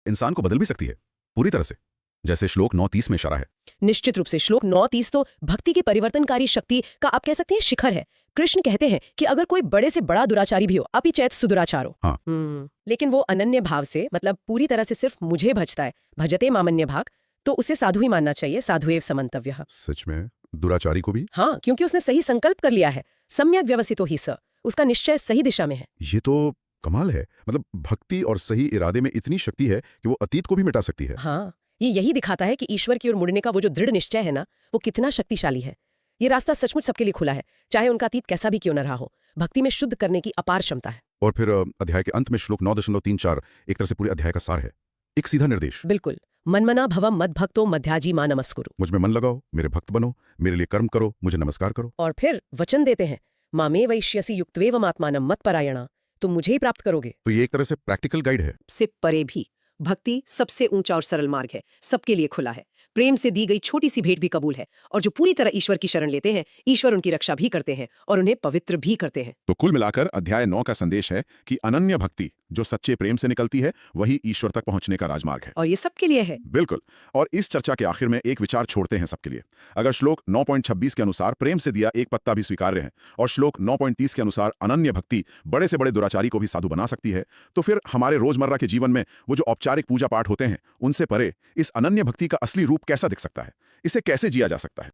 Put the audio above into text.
इंसान को बदल भी सकती है पूरी तरह से, जैसे श्लोक 9:30 में इशारा है। निश्चित रूप से श्लोक 9:30 तो भक्ति की परिवर्तनकारी शक्ति का आप कह सकते हैं शिखर है। कृष्ण कहते हैं कि अगर कोई बड़े से बड़ा दुराचारी भी हो, अपि चैत सुदुराचार हो, हाँ। लेकिन वो अनन्य भाव से, मतलब पूरी तरह से सिर्फ मुझे भजता है, भजते मामन्य भाग, तो उसे साधु ही मानना चाहिए, साधुएव समन्तव्यः। सच में दुराचारी को भी? हाँ, क्योंकि उसने सही संकल्प कर लिया है, सम्यक व्यवसितो ही स, उसका निश्चय सही दिशा में है। ये तो कमाल है। मतलब भक्ति और सही इरादे में इतनी शक्ति है कि वो अतीत को भी मिटा सकती है। हाँ, ये यही दिखाता है कि ईश्वर की ओर मुड़ने का वो जो दृढ़ निश्चय है ना, वो कितना शक्तिशाली है। ये रास्ता सचमुच सबके लिए खुला है, चाहे उनका अतीत कैसा भी क्यों न रहा हो। भक्ति में शुद्ध करने की अपार क्षमता है। और फिर अध्याय के अंत में श्लोक 9.34 एक तरह से पूरे अध्याय का सार है, एक सीधा निर्देश। बिल्कुल, मन्मना भवम मद्भक्तो मध्याजी मां नमस्कुरु। मुझ में मन लगाओ, मेरे भक्त बनो, मेरे लिए कर्म करो, मुझे नमस्कार करो। और फिर वचन देते हैं, मामे वैश्यसि युक्त्वेव आत्मानं मत्परायणा, तुम मुझे ही प्राप्त करोगे। तो ये एक तरह से प्रैक्टिकल गाइड है। से परे भी भक्ति सबसे ऊंचा और सरल मार्ग है, सबके लिए खुला है। प्रेम से दी गई छोटी सी भेंट भी कबूल है, और जो पूरी तरह ईश्वर की शरण लेते हैं, ईश्वर उनकी रक्षा भी करते हैं और उन्हें पवित्र भी करते हैं। तो कुल मिलाकर अध्याय 9 का संदेश है कि अनन्य भक्ति जो सच्चे प्रेम से निकलती है वही ईश्वर तक पहुंचने का राजमार्ग है। और ये सबके लिए है। बिल्कुल। और इस चर्चा के आखिर में एक विचार छोड़ते हैं सबके लिए। अगर श्लोक 9.26 के अनुसार प्रेम से दिया एक पत्ता भी स्वीकार्य है, और श्लोक 9.30 के अनुसार अनन्य भक्ति बड़े से बड़े दुराचारी को भी साधु बना सकती है, तो फिर हमारे रोजमर्रा के जीवन में वो जो औपचारिक पूजा पाठ होते हैं, उनसे परे इस अनन्य भक्ति का असली रूप कैसा दिख सकता है? इसे कैसे जिया जा सकता है?